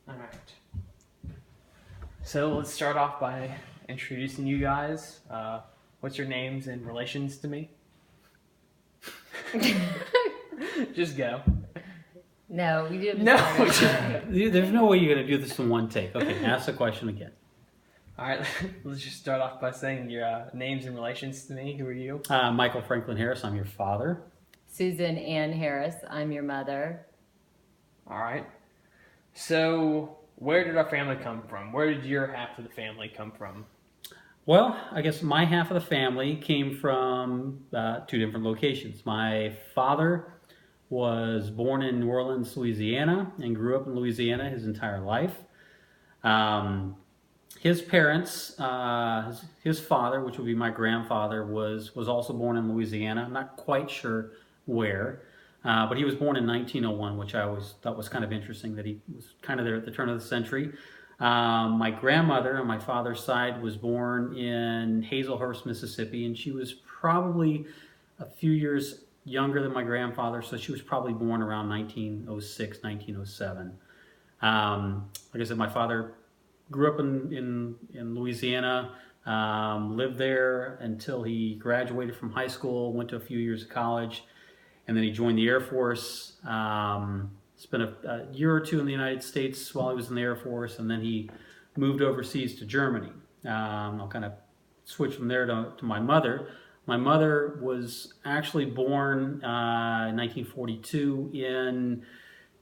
All right. So let's start off by introducing you guys. What's your names and relations to me? Just go. No, we do. No. There's no way you're going to do this in one take. Okay, ask the question again. All right. Let's just start off by saying your names and relations to me. Who are you? Michael Franklin Harris, I'm your father. Susan Ann Harris, I'm your mother. All right. So where did our family come from? Where did your half of the family come from? Well, I guess my half of the family came from two different locations. My father was born in New Orleans, Louisiana, and grew up in Louisiana his entire life. His parents, his father, which would be my grandfather, was also born in Louisiana. I'm not quite sure where, but he was born in 1901, which I always thought was kind of interesting that he was kind of there at the turn of the century. My grandmother on my father's side was born in Hazelhurst, Mississippi, and she was probably a few years younger than my grandfather, so she was probably born around 1906, 1907. Like I said, my father grew up in Louisiana, lived there until he graduated from high school, went to a few years of college, and then he joined the Air Force, spent a year or two in the United States while he was in the Air Force, and then he moved overseas to Germany. I'll kind of switch from there to my mother. My mother was actually born in 1942 in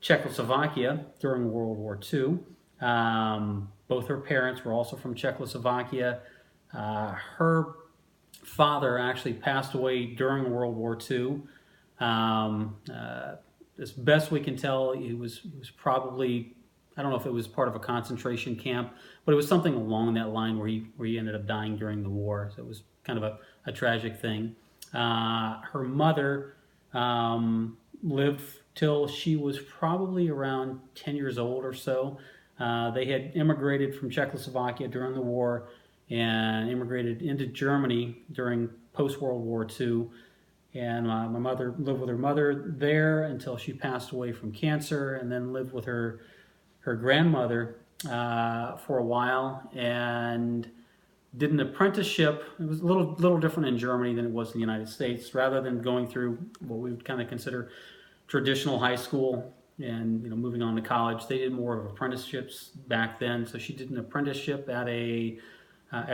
Czechoslovakia during World War II. Both her parents were also from Czechoslovakia. Her father actually passed away during World War II. As best we can tell, he was probably, I don't know if it was part of a concentration camp, but it was something along that line where he ended up dying during the war. So it was kind of a tragic thing. Her mother lived till she was probably around 10 years old or so. They had immigrated from Czechoslovakia during the war and immigrated into Germany during post-World War II. And my mother lived with her mother there until she passed away from cancer, and then lived with her grandmother for a while, and did an apprenticeship. It was a little different in Germany than it was in the United States. Rather than going through what we would kind of consider traditional high school and moving on to college, they did more of apprenticeships back then. So she did an apprenticeship at a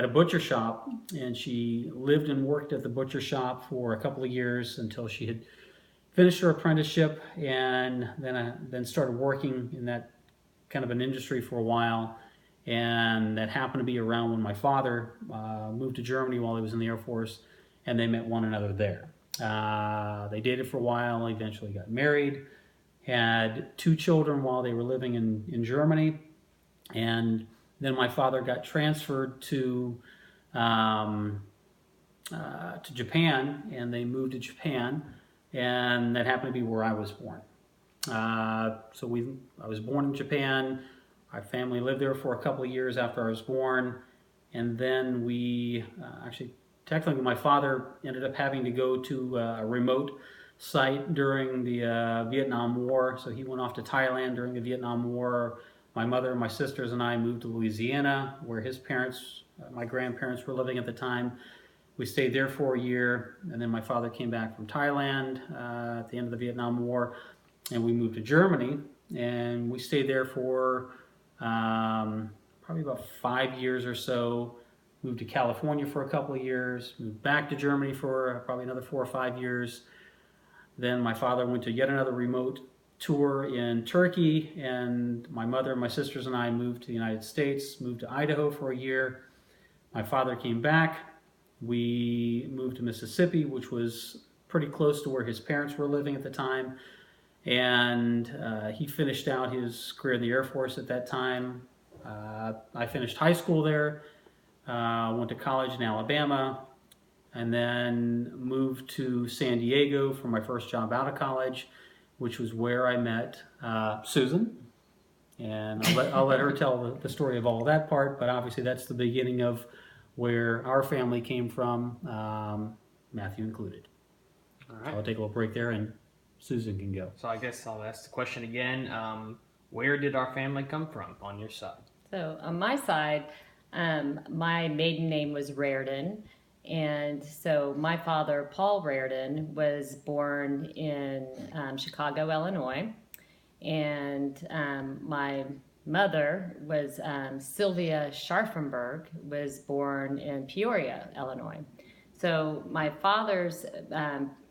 butcher shop, and she lived and worked at the butcher shop for a couple of years until she had finished her apprenticeship, and then started working in that kind of an industry for a while. And that happened to be around when my father moved to Germany while he was in the Air Force, and they met one another there. They dated for a while, eventually got married, had 2 children while they were living in Germany, and then my father got transferred to Japan, and they moved to Japan, and that happened to be where I was born. I was born in Japan. Our family lived there for a couple of years after I was born, and then technically my father ended up having to go to a remote site during the Vietnam War, so he went off to Thailand during the Vietnam War. My mother, my sisters, and I moved to Louisiana, where his parents, my grandparents, were living at the time. We stayed there for a year, and then my father came back from Thailand at the end of the Vietnam War, and we moved to Germany, and we stayed there for probably about 5 years or so. Moved to California for a couple of years, moved back to Germany for probably another 4 or 5 years. Then my father went to yet another remote tour in Turkey, and my mother, my sisters, and I moved to the United States, moved to Idaho for a year. My father came back. We moved to Mississippi, which was pretty close to where his parents were living at the time. And he finished out his career in the Air Force at that time. I finished high school there, went to college in Alabama, and then moved to San Diego for my first job out of college, which was where I met Susan. And I'll let her tell the story of all that part, but obviously that's the beginning of where our family came from, Matthew included. All right. So I'll take a little break there, and Susan can go. So I guess I'll ask the question again. where did our family come from on your side? So on my side, my maiden name was Raridan. And so my father, Paul Raridan, was born in Chicago, Illinois. And my mother was Sylvia Scharfenberg, was born in Peoria, Illinois. So my father's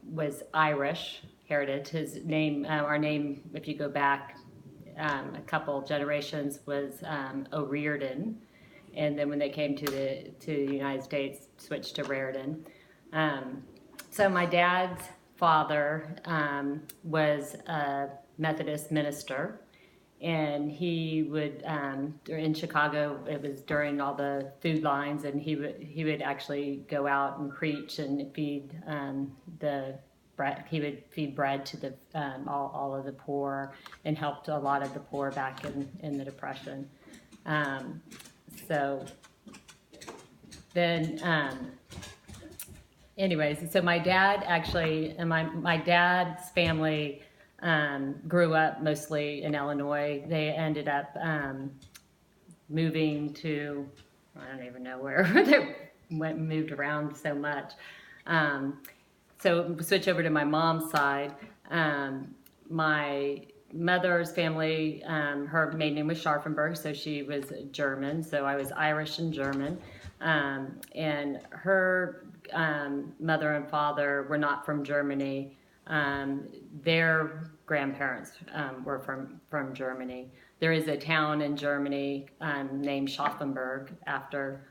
was Irish heritage. His name, our name, if you go back a couple generations, was O'Riordan, and then when they came to the United States, switched to Raridan. So my dad's father was a Methodist minister, and he would in Chicago. It was during all the food lines, and he would actually go out and preach and feed the bread. He would feed bread to the all of the poor, and helped a lot of the poor back in the Depression. So then, anyways, so my dad actually, and my dad's family grew up mostly in Illinois. They ended up moving to, I don't even know where they moved around so much. So switch over to my mom's side. My mother's family, her maiden name was Scharfenberg, so she was German. So I was Irish and German. And her mother and father were not from Germany. Their grandparents were from Germany. There is a town in Germany named Schaffenburg after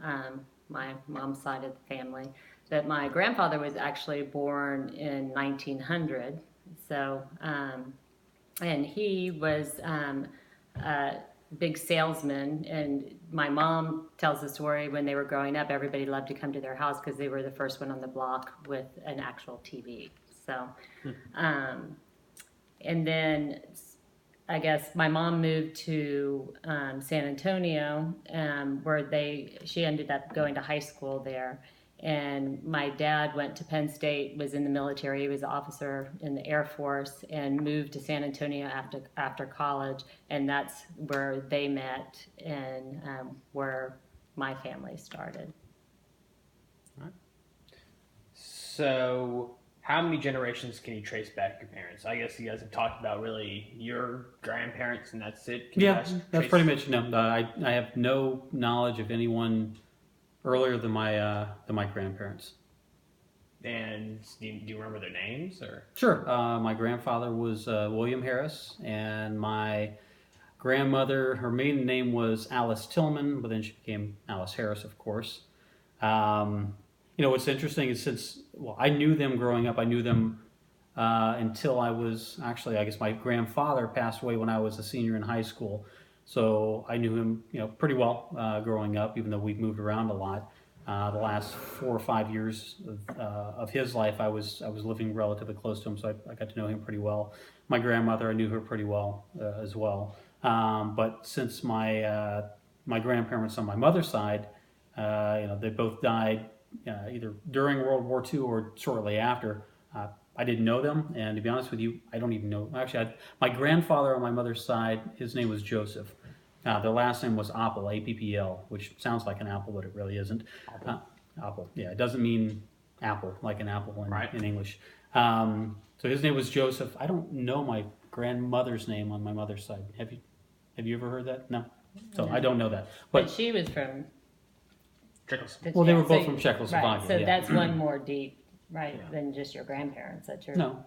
my mom's side of the family. But my grandfather was actually born in 1900. So, and he was a big salesman. And my mom tells the story, when they were growing up, everybody loved to come to their house because they were the first one on the block with an actual TV. So, and then I guess my mom moved to San Antonio, where she ended up going to high school there. And my dad went to Penn State, was in the military. He was an officer in the Air Force, and moved to San Antonio after college. And that's where they met, and where my family started. All right. So, how many generations can you trace back your parents? I guess you guys have talked about really your grandparents, and that's it. Can you Yeah, guys that's trace- pretty much, I have no knowledge of anyone earlier than my grandparents. And do you remember their names or? Sure. My grandfather was William Harris, and my grandmother, her maiden name was Alice Tillman, but then she became Alice Harris, of course. What's interesting is I knew them growing up. I knew them until I was actually, I guess my grandfather passed away when I was a senior in high school. So I knew him, pretty well growing up, even though we've moved around a lot. The last 4 or 5 years of his life, I was living relatively close to him, so I got to know him pretty well. My grandmother, I knew her pretty well as well. But since my grandparents on my mother's side, they both died either during World War II or shortly after. I didn't know them, and to be honest with you, I don't even know. Actually, my grandfather on my mother's side, his name was Joseph. Their last name was Appel, A-P-P-L, which sounds like an apple, but it really isn't. Apple. Yeah, it doesn't mean apple, like an apple in English. So his name was Joseph. I don't know my grandmother's name on my mother's side. Have you ever heard that? No. So I don't know that. But she was from Czechoslovakia. Well, they were both from Czechoslovakia. Right, so yeah. that's one more deep, right, Yeah. than just your grandparents. That's your No,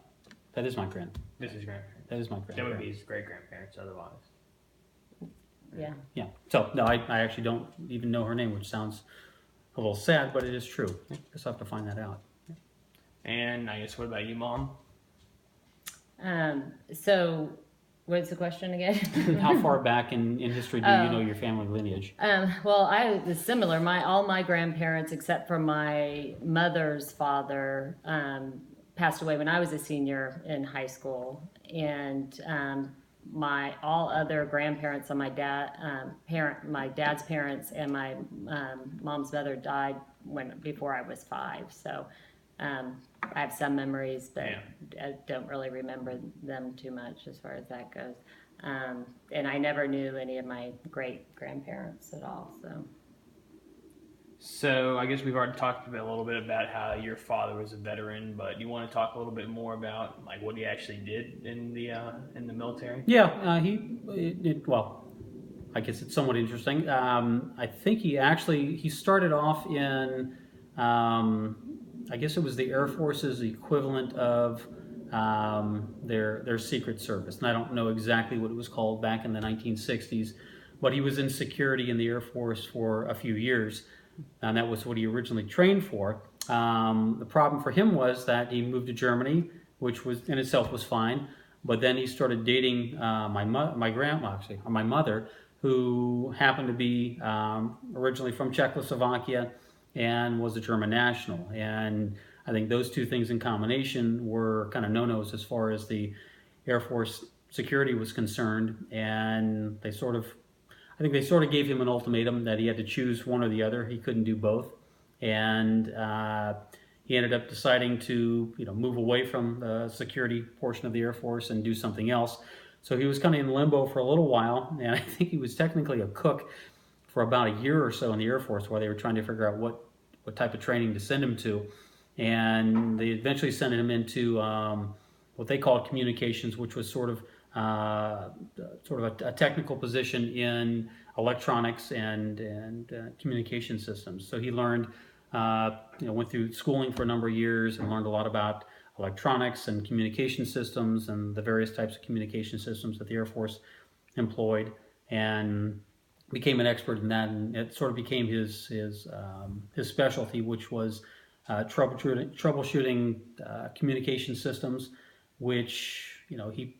that is my grand. This is grandparents. That is my That would grandparents. be his great grandparents otherwise. yeah. Yeah. So no, I actually don't even know her name, which sounds a little sad, but it is true. I guess I'll have to find that out. And I guess what about you, Mom? So, what's the question again? How far back in history do you know your family lineage? Well, I was similar. All my grandparents, except for my mother's father, passed away when I was a senior in high school, and my all other grandparents on my dad's parents and my mom's mother died before I was 5. So I have some memories, but Yeah. I don't really remember them too much as far as that goes. And I never knew any of my great grandparents at all. So I guess we've already talked a little bit about how your father was a veteran, but you want to talk a little bit more about like what he actually did in the military? Yeah, well, I guess it's somewhat interesting. I think he started off in, I guess it was the Air Force's equivalent of their Secret Service, and I don't know exactly what it was called back in the 1960s, but he was in security in the Air Force for a few years, and that was what he originally trained for. The problem for him was that he moved to Germany, which was in itself was fine, but then he started dating my mother, who happened to be originally from Czechoslovakia and was a German national. And I think those two things in combination were kind of no-nos as far as the Air Force security was concerned. And I think they sort of gave him an ultimatum that he had to choose one or the other. He couldn't do both. And he ended up deciding to, move away from the security portion of the Air Force and do something else. So he was kind of in limbo for a little while, and I think he was technically a cook for about a year or so in the Air Force while they were trying to figure out what type of training to send him to. And they eventually sent him into what they called communications, which was sort of a technical position in electronics and communication systems. So he learned, went through schooling for a number of years and learned a lot about electronics and communication systems and the various types of communication systems that the Air Force employed, and became an expert in that. And it sort of became his specialty, which was troubleshooting communication systems, which he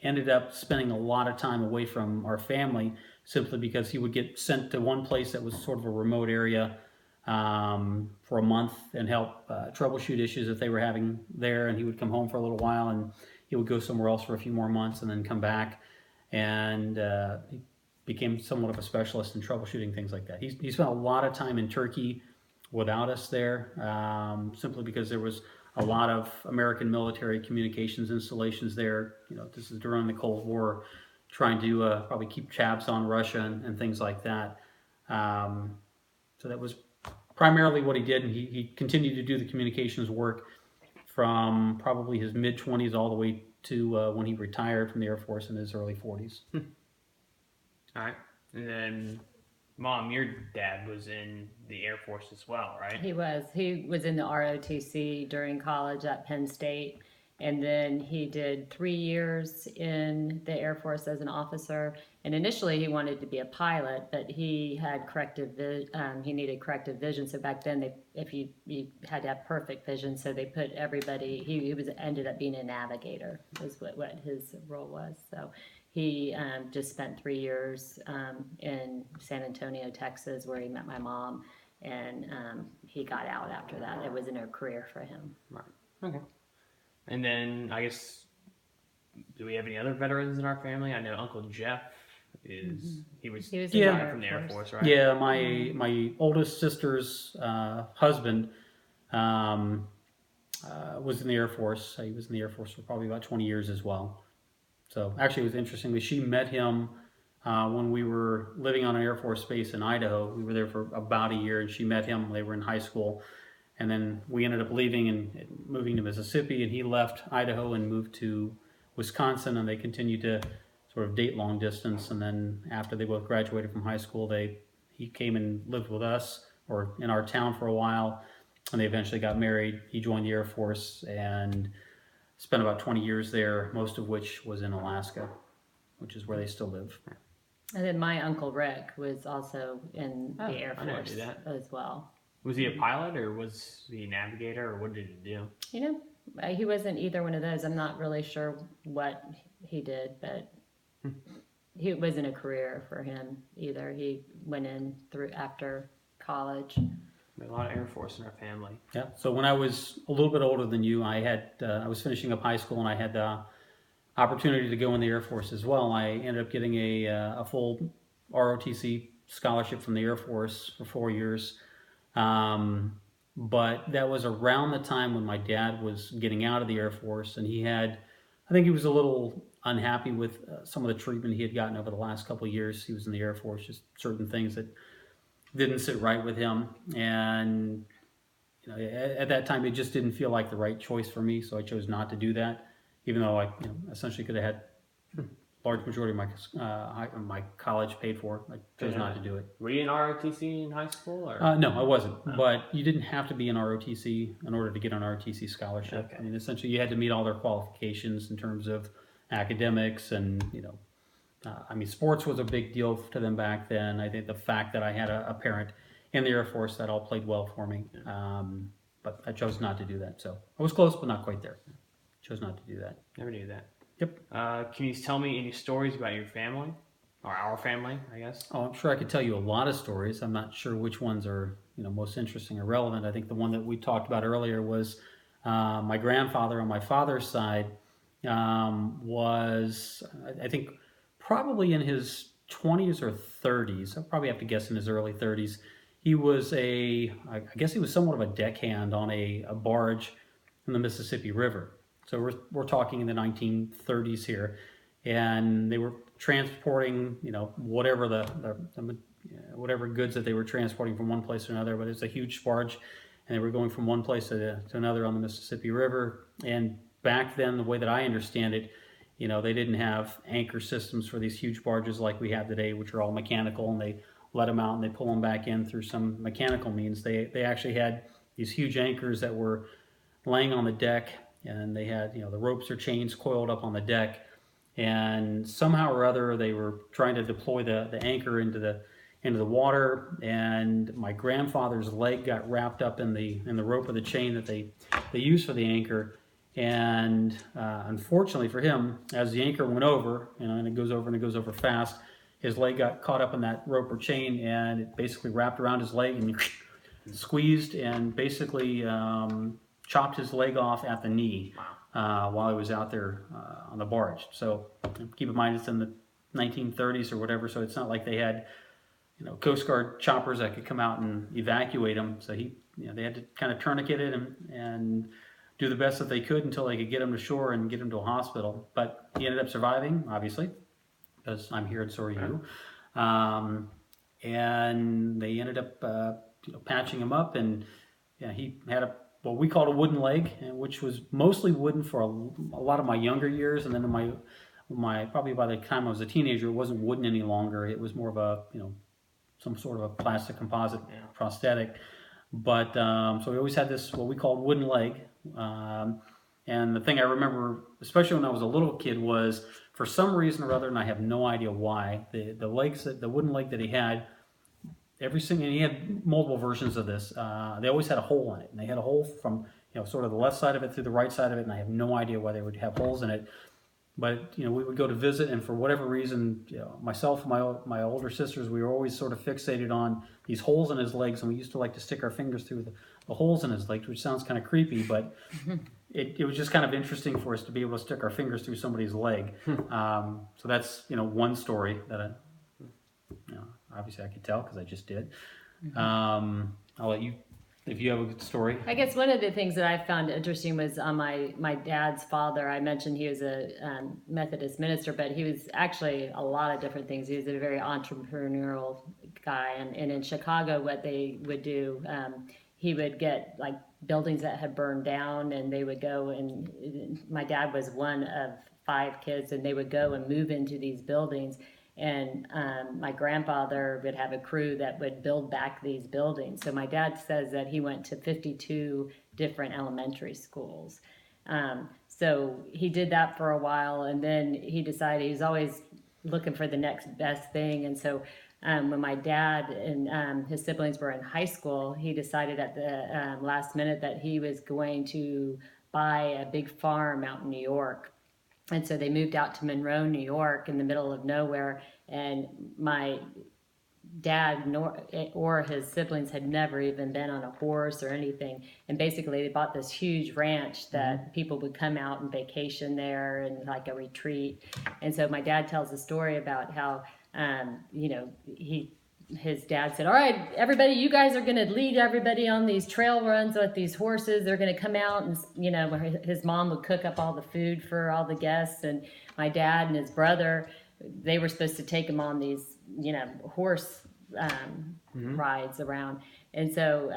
ended up spending a lot of time away from our family simply because he would get sent to one place that was sort of a remote area for a month and help troubleshoot issues that they were having there, and he would come home for a little while and he would go somewhere else for a few more months and then come back, and he became somewhat of a specialist in troubleshooting things like that. He spent a lot of time in Turkey without us there, simply because there was a lot of American military communications installations there. This is during the Cold War, trying to probably keep tabs on Russia and things like that. So that was primarily what he did, and he continued to do the communications work from probably his mid-20s all the way to when he retired from the Air Force in his early 40s. All right. And then, Mom, your dad was in the Air Force as well, right? He was in the ROTC during college at Penn State. And then he did 3 years in the Air Force as an officer. And initially he wanted to be a pilot, but he had he needed corrective vision. So back then, if you had to have perfect vision, so they put everybody. He ended up being a navigator, is what his role was. So he just spent 3 years in San Antonio, Texas, where he met my mom, and he got out after that. It wasn't a career for him. Right. Okay. And then, I guess, do we have any other veterans in our family? I know Uncle Jeff he was from the Air Force, right? Yeah, my oldest sister's husband was in the Air Force. He was in the Air Force for probably about 20 years as well. So actually, it was interesting. She met him when we were living on an Air Force base in Idaho. We were there for about a year, and she met him when they were in high school. And then we ended up leaving and moving to Mississippi, and he left Idaho and moved to Wisconsin, and they continued to sort of date long distance. And then after they both graduated from high school, he came and lived with us or in our town for a while, and they eventually got married. He joined the Air Force and spent about 20 years there, most of which was in Alaska, which is where they still live. And then my Uncle Rick was also in the Air Force as well. Was he a pilot, or was he a navigator, or what did he do? He wasn't either one of those. I'm not really sure what he did, but it wasn't a career for him either. He went in through after college. A lot of Air Force in our family. Yeah. So when I was a little bit older than you, I was finishing up high school, and I had the opportunity to go in the Air Force as well. I ended up getting a full ROTC scholarship from the Air Force for 4 years. But that was around the time when my dad was getting out of the Air Force, and I think he was a little unhappy with some of the treatment he had gotten over the last couple of years. He was in the Air Force, just certain things that didn't sit right with him. And at that time, it just didn't feel like the right choice for me, so I chose not to do that, even though I essentially could have had large majority of my college paid for. I chose not to do it. Were you in ROTC in high school? Or? No, I wasn't. Oh. But you didn't have to be in ROTC in order to get an ROTC scholarship. Okay. I mean, essentially, you had to meet all their qualifications in terms of academics and, sports was a big deal to them back then. I think the fact that I had a parent in the Air Force, that all played well for me. But I chose not to do that. So I was close, but not quite there. Chose not to do that. Never knew that. Yep. Can you tell me any stories about your family? Or our family, I guess? Oh, I'm sure I could tell you a lot of stories. I'm not sure which ones are, most interesting or relevant. I think the one that we talked about earlier was my grandfather on my father's side was, I think, probably in his 20s or 30s. I'll probably have to guess in his early 30s. He was I guess he was somewhat of a deckhand on a barge in the Mississippi River. So we're talking in the 1930s here, and they were transporting, whatever whatever goods that they were transporting from one place to another. But it's a huge barge, and they were going from one place to another on the Mississippi River. And back then, the way that I understand it, they didn't have anchor systems for these huge barges like we have today, which are all mechanical, and they let them out and they pull them back in through some mechanical means. They actually had these huge anchors that were laying on the deck, and they had the ropes or chains coiled up on the deck, and somehow or other they were trying to deploy the anchor into the water, and my grandfather's leg got wrapped up in the rope of the chain that they used for the anchor. And unfortunately for him, as the anchor went over, and it goes over fast, his leg got caught up in that rope or chain, and it basically wrapped around his leg and squeezed and basically chopped his leg off at the knee while he was out there on the barge. So keep in mind, it's in the 1930s or whatever, so it's not like they had Coast Guard choppers that could come out and evacuate him. So they had to kind of tourniquet it and do the best that they could until they could get him to shore and get him to a hospital. But he ended up surviving, obviously, because I'm here and so are you. And they ended up patching him up, and he had what we called a wooden leg, which was mostly wooden for a lot of my younger years, and then in my probably by the time I was a teenager, it wasn't wooden any longer. It was more of a some sort of a plastic composite prosthetic. But so we always had this what we called wooden leg. And the thing I remember, especially when I was a little kid, was for some reason or other, and I have no idea why, the wooden leg that he had, and he had multiple versions of this. They always had a hole in it, and they had a hole from sort of the left side of it through the right side of it, and I have no idea why they would have holes in it. But we would go to visit, and for whatever reason, myself and my older sisters, we were always sort of fixated on these holes in his legs, and we used to like to stick our fingers through the holes in his legs, which sounds kind of creepy, but it was just kind of interesting for us to be able to stick our fingers through somebody's leg. So that's one story that obviously I could tell because I just did. I'll let you. If you have a good story. I guess one of the things that I found interesting was on my dad's father. I mentioned he was a Methodist minister, but he was actually a lot of different things. He was a very entrepreneurial guy. And in Chicago, what they would do, he would get like buildings that had burned down, and they would go, and my dad was one of 5 kids, and they would go and move into these buildings. And my grandfather would have a crew that would build back these buildings. So my dad says that he went to 52 different elementary schools. So he did that for a while, and then he decided he was always looking for the next best thing. And so when my dad and his siblings were in high school, he decided at the last minute that he was going to buy a big farm out in New York. And so they moved out to Monroe, New York, in the middle of nowhere. And my dad or his siblings had never even been on a horse or anything. And basically, they bought this huge ranch that people would come out and vacation there and like a retreat. And so my dad tells a story about how, he his dad said, all right, everybody, you guys are going to lead everybody on these trail runs with these horses. They're going to come out and, you know, his mom would cook up all the food for all the guests. And my dad and his brother, they were supposed to take him on these, you know, horse rides around. And so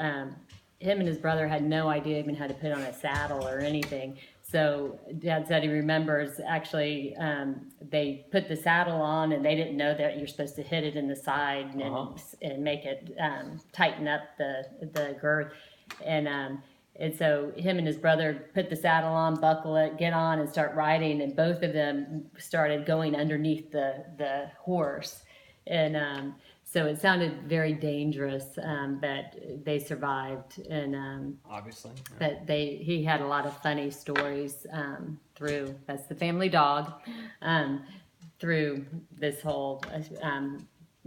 him and his brother had no idea even how to put on a saddle or anything. So Dad said he remembers actually they put the saddle on and they didn't know that you're supposed to hit it in the side and make it tighten up the girth. And so him and his brother put the saddle on, buckle it, get on and start riding. And both of them started going underneath the horse. And so it sounded very dangerous, but they survived, and obviously, but he had a lot of funny stories through. That's the family dog, through this whole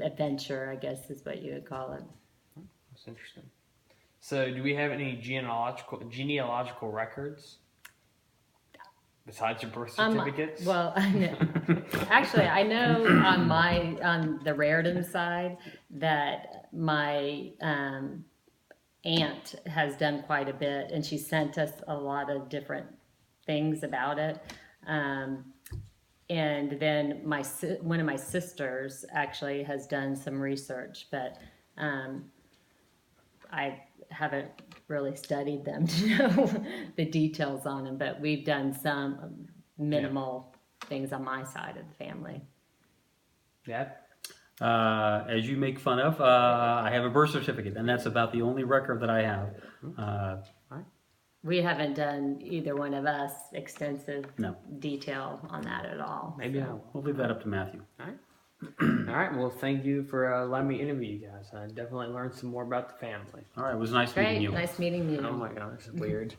adventure, I guess is what you would call it. That's interesting. So, do we have any genealogical records? Besides your birth certificates? Well, I know. Actually, I know on the Raritan side that my aunt has done quite a bit, and she sent us a lot of different things about it. And then one of my sisters actually has done some research, but I haven't really studied them to know the details on them, but we've done some minimal things on my side of the family. Yeah. As you make fun of, I have a birth certificate, and that's about the only record that I have. We haven't done, either one of us, extensive No. detail on that at all. Maybe We'll leave that up to Matthew. All right. All right. Well, thank you for letting me interview you guys. I definitely learned some more about the family. All right, it was nice meeting Great, you. nice meeting you. Oh my gosh, this is weird.